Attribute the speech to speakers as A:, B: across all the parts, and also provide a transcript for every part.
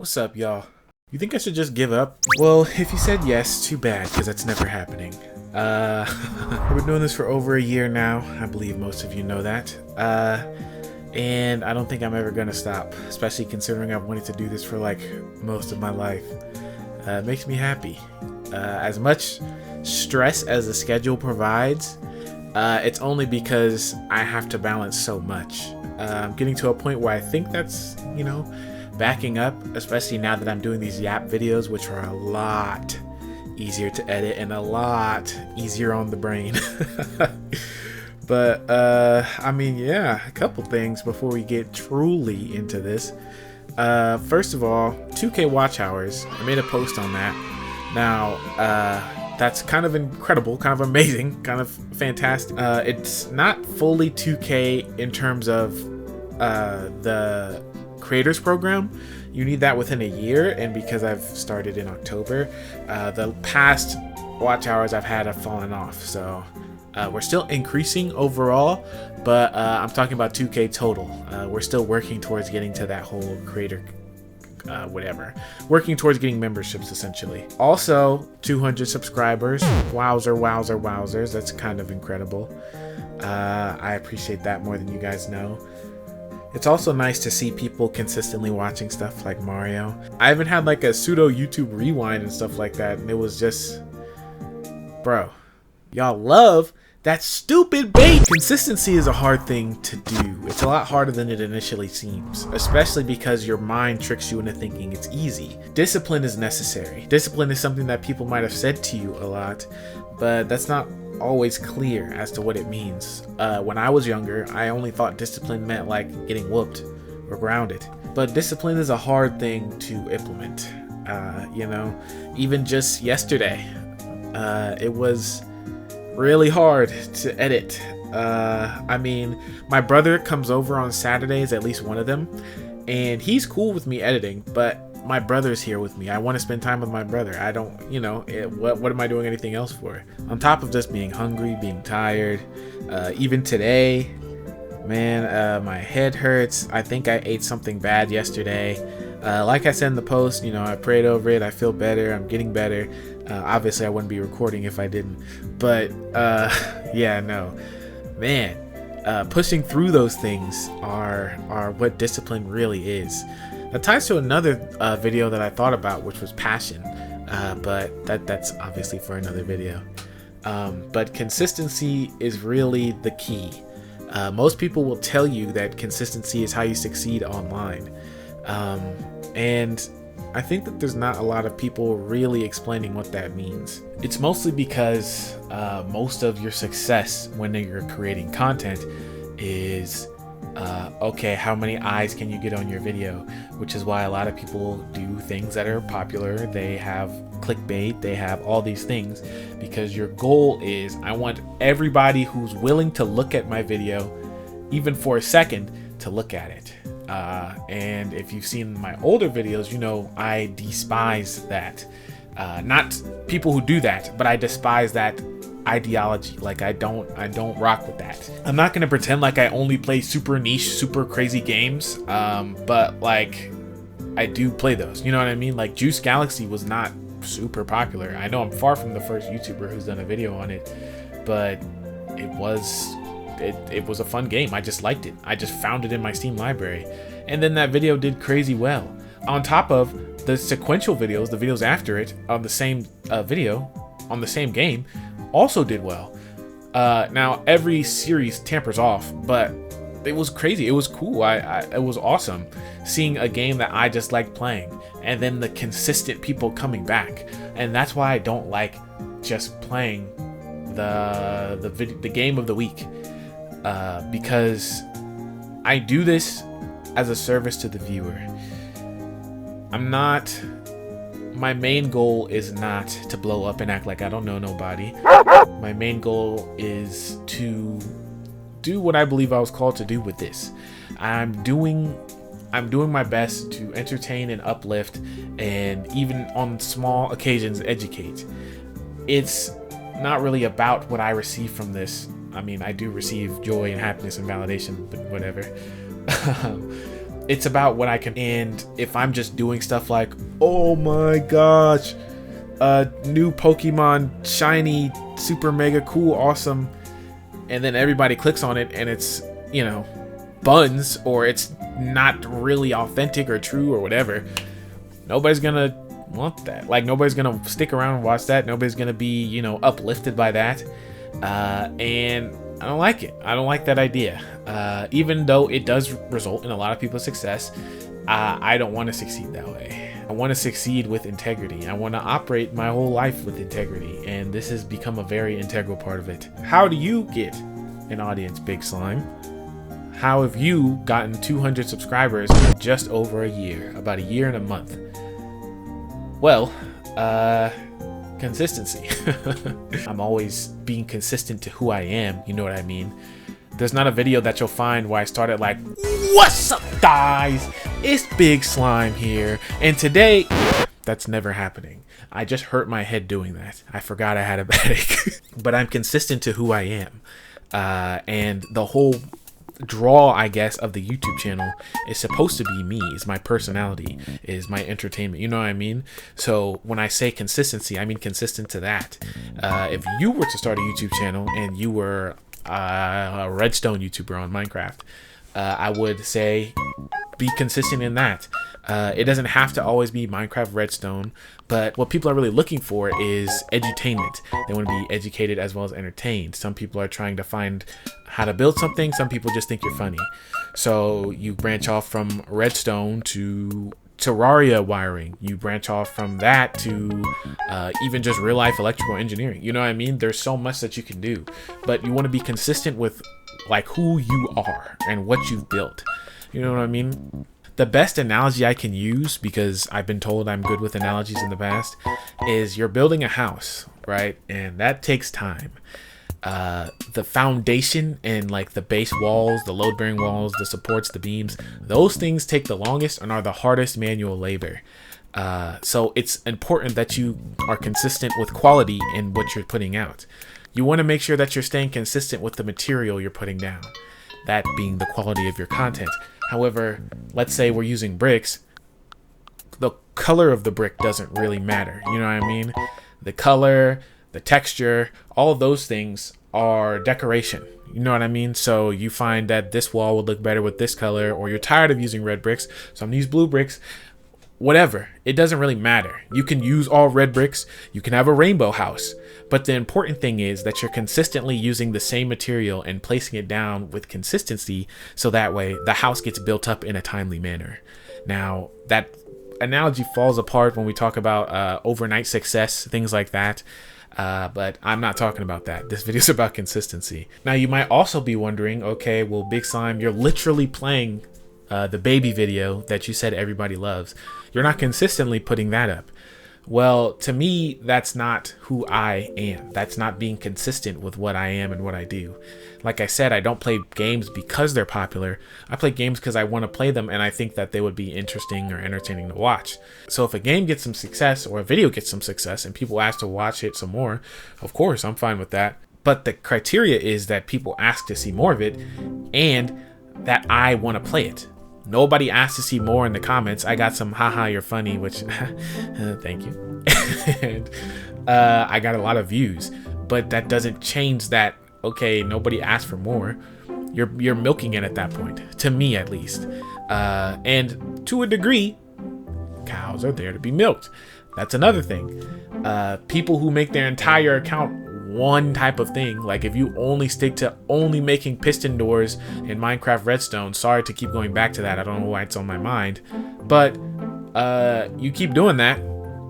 A: What's up, y'all? You think I should just give up? Well, if you said yes, too bad, because that's never happening. I've been doing this for over a year now. I believe most of you know that. And I don't think I'm ever gonna stop, especially considering I've wanted to do this for like most of my life. It makes me happy. As much stress as the schedule provides, it's only because I have to balance so much. I'm getting to a point where I think that's, backing up, especially now that I'm doing these Yap videos, which are a lot easier to edit and a lot easier on the brain. But a couple things before we get truly into this. First of all, 2K watch hours. I made a post on that. Now, that's kind of incredible, kind of amazing, kind of fantastic. It's not fully 2K in terms of the creators program. You need that within a year, and because I've started in October, the past watch hours I've had have fallen off. So we're still increasing overall, but I'm talking about 2K total. We're still working towards getting to that whole creator working towards getting memberships essentially. Also, 200 subscribers. Wowzers, that's kind of incredible. I appreciate that more than you guys know. It's also nice to see people consistently watching stuff like Mario. I haven't had like a pseudo YouTube rewind and stuff like that, and it was just, bro, y'all love that stupid bait. Consistency is a hard thing to do. It's a lot harder than it initially seems, especially because your mind tricks you into thinking it's easy. Discipline is necessary. Discipline is something that people might have said to you a lot, but that's not always clear as to what it means. When I was younger, I only thought discipline meant like getting whooped or grounded. But discipline is a hard thing to implement. Even just yesterday, it was really hard to edit. My brother comes over on Saturdays, at least one of them, and he's cool with me editing, but my brother's here with me. I want to spend time with my brother. I don't, what am I doing anything else for? On top of just being hungry, being tired, even today, man, my head hurts. I think I ate something bad yesterday. Like I said in the post, I prayed over it. I feel better. I'm getting better. Obviously, I wouldn't be recording if I didn't. But, pushing through those things are what discipline really is. That ties to another video that I thought about, which was passion, but that's obviously for another video. But consistency is really the key. Most people will tell you that consistency is how you succeed online, and I think that there's not a lot of people really explaining what that means. It's mostly because most of your success when you're creating content is how many eyes can you get on your video, which is why a lot of people do things that are popular. They have clickbait, they have all these things, because your goal is, I want everybody who's willing to look at my video, even for a second, to look at it. And if you've seen my older videos, I despise that. Not people who do that, but I despise that ideology. Like I don't rock with that. I'm not gonna pretend like I only play super niche, super crazy games, but like I do play those, you know what I mean? Like Juice Galaxy was not super popular. I know I'm far from the first YouTuber who's done a video on it, but it was a fun game. I just liked it. I just found it in my Steam library, and then that video did crazy well, on top of the sequential videos, the videos after it on the same video on the same game also did well. Now every series tampers off, but it was crazy. It was cool. It was awesome seeing a game that I just liked playing, and then the consistent people coming back. And that's why I don't like just playing the game of the week, because I do this as a service to the viewer. My main goal is not to blow up and act like I don't know nobody. My main goal is to do what I believe I was called to do with this. I'm doing my best to entertain and uplift, and even on small occasions educate. It's not really about what I receive from this. I mean, I do receive joy and happiness and validation, but whatever. It's about what I can. And if I'm just doing stuff like, oh my gosh, new Pokemon, shiny, super mega cool, awesome, and then everybody clicks on it and it's, you know, buns, or it's not really authentic or true or whatever, nobody's gonna want that. Like, nobody's gonna stick around and watch that. Nobody's gonna be, you know, uplifted by that. And I don't like it. I don't like that idea. Even though it does result in a lot of people's success, I don't want to succeed that way. I want to succeed with integrity. I want to operate my whole life with integrity, and this has become a very integral part of it. How do you get an audience, Big Slime? How have you gotten 200 subscribers in just over a year? About a year and a month. Well, consistency. I'm always being consistent to who I am, you know what I mean? There's not a video that you'll find where I started like, what's up guys, it's Big Slime here, and today, that's never happening. I just hurt my head doing that. I forgot I had a headache. But I'm consistent to who I am. And the whole draw, I guess, of the YouTube channel is supposed to be me, is my personality, is my entertainment, you know what I mean? So when I say consistency, I mean consistent to that. If you were to start a YouTube channel and you were a redstone YouTuber on Minecraft, I would say be consistent in that. It doesn't have to always be Minecraft redstone, but what people are really looking for is edutainment. They want to be educated as well as entertained. Some people are trying to find how to build something. Some people just think you're funny. So you branch off from redstone to Terraria wiring. You branch off from that to even just real life electrical engineering. You know what I mean? There's so much that you can do, but you want to be consistent with like who you are and what you've built. You know what I mean? The best analogy I can use, because I've been told I'm good with analogies in the past, is you're building a house, right? And that takes time. The foundation and like the base walls, the load bearing walls, the supports, the beams, those things take the longest and are the hardest manual labor. So it's important that you are consistent with quality in what you're putting out. You want to make sure that you're staying consistent with the material you're putting down, that being the quality of your content. However, let's say we're using bricks. The color of the brick doesn't really matter. You know what I mean? The color, the texture, all of those things are decoration. You know what I mean? So you find that this wall would look better with this color, or you're tired of using red bricks, so I'm gonna use blue bricks. Whatever, it doesn't really matter. You can use all red bricks, you can have a rainbow house, but the important thing is that you're consistently using the same material and placing it down with consistency, so that way the house gets built up in a timely manner. Now, that analogy falls apart when we talk about overnight success, things like that, but I'm not talking about that. This video is about consistency. Now, you might also be wondering, okay, well, Big Slime, you're literally playing the baby video that you said everybody loves. You're not consistently putting that up. Well, to me, that's not who I am. That's not being consistent with what I am and what I do. Like I said, I don't play games because they're popular. I play games because I want to play them and I think that they would be interesting or entertaining to watch. So if a game gets some success or a video gets some success and people ask to watch it some more, of course, I'm fine with that. But the criteria is that people ask to see more of it and that I want to play it. Nobody asked to see more in the comments. I got some haha you're funny, which thank you. And I got a lot of views, but that doesn't change that, okay, nobody asked for more. You're milking it at that point, to me at least. And to a degree, cows are there to be milked. That's another thing. People who make their entire account one type of thing, like if you only stick to only making piston doors in Minecraft Redstone, sorry to keep going back to that, I don't know why it's on my mind, but you keep doing that,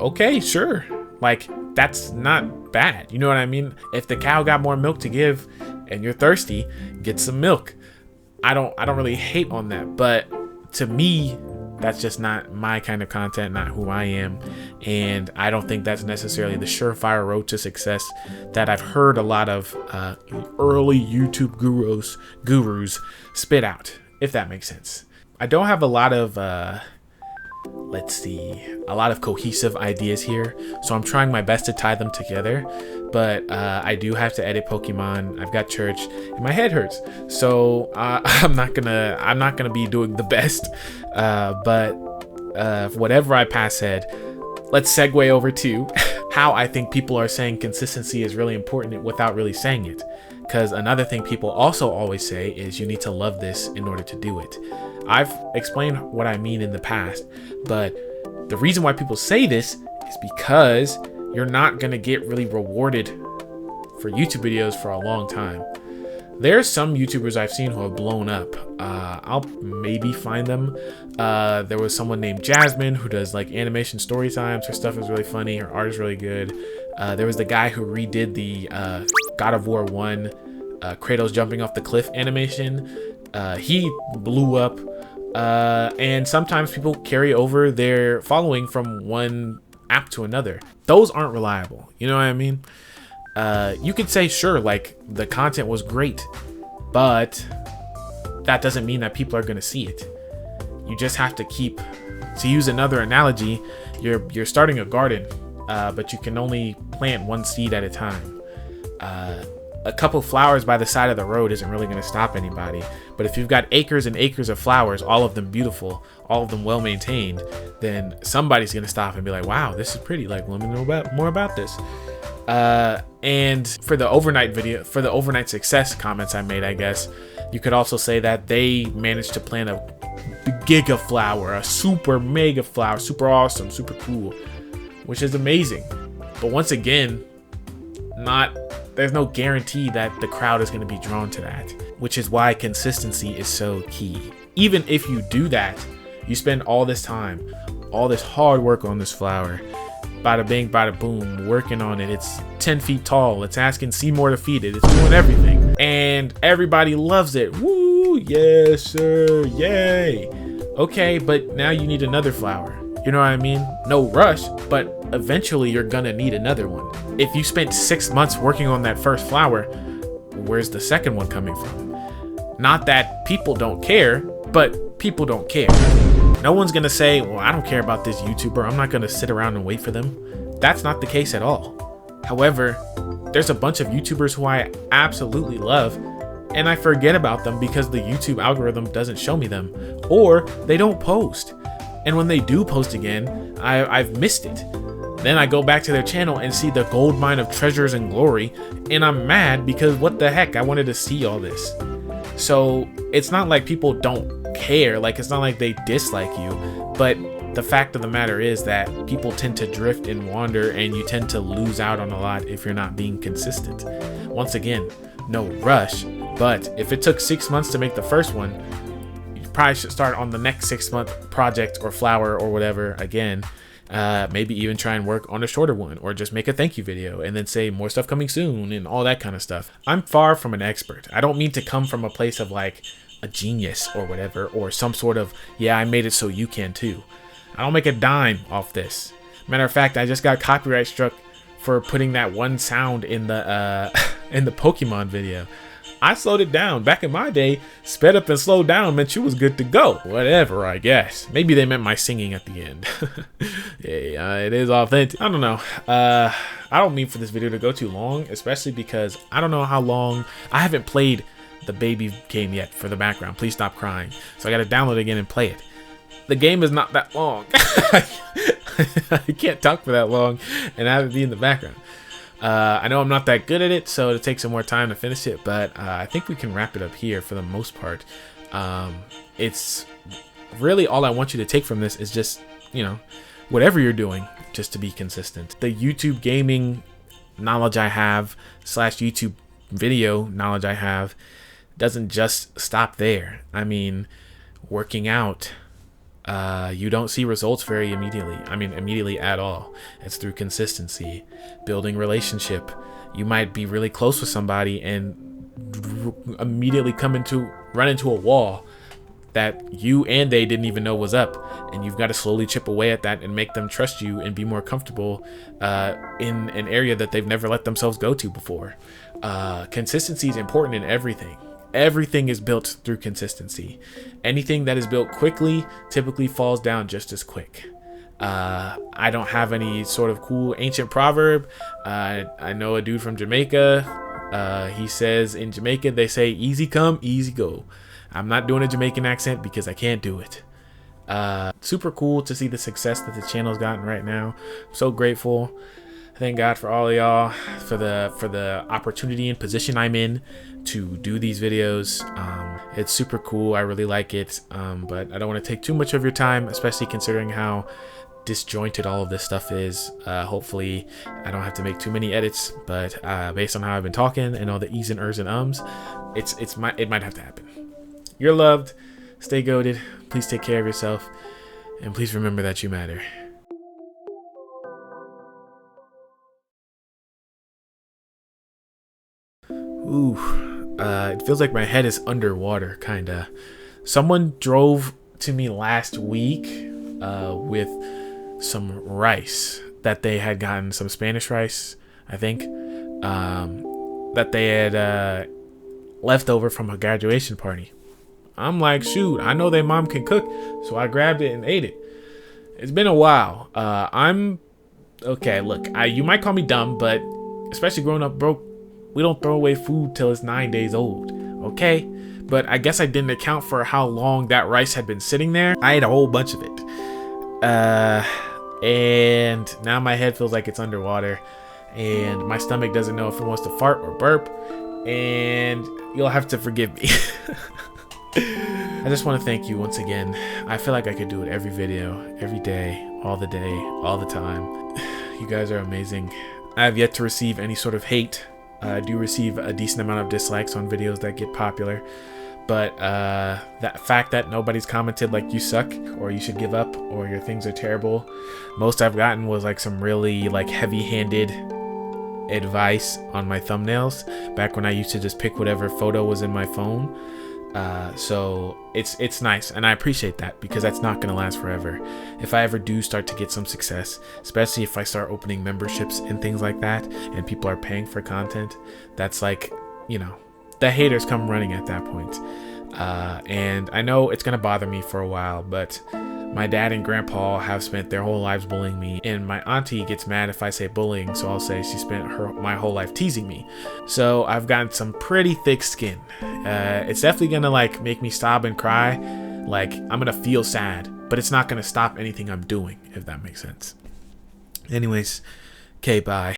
A: okay, sure, like that's not bad, you know what I mean? If the cow got more milk to give and you're thirsty, get some milk. I don't really hate on that, but to me, that's just not my kind of content, not who I am. And I don't think that's necessarily the surefire road to success that I've heard a lot of early YouTube gurus spit out, if that makes sense. I don't have a lot of let's see, a lot of cohesive ideas here. So I'm trying my best to tie them together, but I do have to edit Pokemon. I've got church and my head hurts. So I'm not gonna be doing the best, but whatever I pass said, let's segue over to how I think people are saying consistency is really important without really saying it. Because another thing people also always say is you need to love this in order to do it. I've explained what I mean in the past, but the reason why people say this is because you're not going to get really rewarded for YouTube videos for a long time. There's some YouTubers I've seen who have blown up. I'll maybe find them. There was someone named Jasmine who does like animation story times. Her stuff is really funny. Her art is really good. There was the guy who redid the God of War 1 Kratos jumping off the cliff animation. He blew up. And sometimes people carry over their following from one app to another. Those aren't reliable. You know what I mean? You could say, sure, like the content was great, but that doesn't mean that people are going to see it. You just have to keep, to use another analogy, you're starting a garden, but you can only plant one seed at a time. A couple flowers by the side of the road isn't really going to stop anybody. But if you've got acres and acres of flowers, all of them beautiful, all of them well maintained, then somebody's going to stop and be like, wow, this is pretty. Like, let me know more about this. And for the overnight success comments I made, I guess, you could also say that they managed to plant a giga flower, a super mega flower, super awesome, super cool, which is amazing. But once again, there's no guarantee that the crowd is going to be drawn to that, which is why consistency is so key. Even if you do that, you spend all this time, all this hard work on this flower, bada bing, bada boom, working on it. It's 10 feet tall. It's asking Seymour to feed it. It's doing everything. And everybody loves it. Woo, yes, sir, yay. Okay, but now you need another flower. You know what I mean? No rush, but eventually you're gonna need another one. If you spent 6 months working on that first flower, where's the second one coming from? Not that people don't care, but people don't care. No one's gonna say, well, I don't care about this YouTuber. I'm not gonna sit around and wait for them. That's not the case at all. However, there's a bunch of YouTubers who I absolutely love, and I forget about them because the YouTube algorithm doesn't show me them, or they don't post. And when they do post again, I've missed it. Then I go back to their channel and see the gold mine of treasures and glory, and I'm mad because what the heck, I wanted to see all this. So it's not like people don't care, like it's not like they dislike you, but the fact of the matter is that people tend to drift and wander, and you tend to lose out on a lot if you're not being consistent. Once again, no rush, but if it took 6 months to make the first one, probably should start on the next 6-month project or flower or whatever again. Maybe even try and work on a shorter one, or just make a thank you video and then say more stuff coming soon and all that kind of stuff. I'm far from an expert. I don't mean to come from a place of like a genius or whatever, or some sort of, yeah, I made it so you can too. I don't make a dime off this. Matter of fact, I just got copyright struck for putting that one sound in the in the Pokemon video. I slowed it down. Back in my day, sped up and slowed down meant you was good to go. Whatever, I guess. Maybe they meant my singing at the end. Yeah, it is authentic. I don't know. I don't mean for this video to go too long, especially because I don't know how long. I haven't played the baby game yet for the background. Please stop crying. So I got to download it again and play it. The game is not that long. I can't talk for that long and have it be in the background. I know I'm not that good at it, so it'll take some more time to finish it, but I think we can wrap it up here for the most part. It's really all I want you to take from this is just, whatever you're doing, just to be consistent. The YouTube gaming knowledge I have / YouTube video knowledge I have doesn't just stop there. I mean, working out, you don't see results very immediately. I mean, immediately at all. It's through consistency, building relationship. You might be really close with somebody and immediately run into a wall that you and they didn't even know was up, and you've got to slowly chip away at that and make them trust you and be more comfortable in an area that they've never let themselves go to before. Consistency is important in everything. everything is built through consistency. Anything that is built quickly typically falls down just as quick. I don't have any sort of cool ancient proverb. I know a dude from Jamaica. He says in Jamaica they say easy come, easy go. I'm not doing a Jamaican accent because I can't do it. Super cool to see the success that the channel's gotten right now. I'm so grateful. Thank God for all of y'all, for the opportunity and position I'm in to do these videos. It's super cool. I really like it. But I don't want to take too much of your time, especially considering how disjointed all of this stuff is. Hopefully I don't have to make too many edits, but based on how I've been talking and all the e's and ers and ums, it might have to happen. You're loved. Stay goated. Please take care of yourself, and please remember that you matter. Ooh, it feels like my head is underwater, kinda. Someone drove to me last week with some rice that they had gotten, some Spanish rice, I think, that they had left over from a graduation party. I'm like, shoot, I know their mom can cook, so I grabbed it and ate it. It's been a while. I'm okay. Look, you might call me dumb, but especially growing up broke, we don't throw away food till it's 9 days old. Okay, but I guess I didn't account for how long that rice had been sitting there. I ate a whole bunch of it, and now my head feels like it's underwater, and my stomach doesn't know if it wants to fart or burp, and you'll have to forgive me. I just want to thank you once again. I feel like I could do it every video, every day, all the time. You guys are amazing. I have yet to receive any sort of hate. I do receive a decent amount of dislikes on videos that get popular, but that fact that nobody's commented like you suck or you should give up or your things are terrible. Most I've gotten was like some really like heavy-handed advice on my thumbnails back when I used to just pick whatever photo was in my phone. So it's nice, and I appreciate that, because that's not gonna last forever. If I ever do start to get some success, especially if I start opening memberships and things like that, and people are paying for content, that's like, you know, the haters come running at that point. And I know it's gonna bother me for a while, but my dad and grandpa have spent their whole lives bullying me, and my auntie gets mad if I say bullying, so I'll say she spent my whole life teasing me. So I've gotten some pretty thick skin. It's definitely gonna like make me sob and cry. Like, I'm gonna feel sad, but it's not gonna stop anything I'm doing, if that makes sense. Anyways, okay, bye.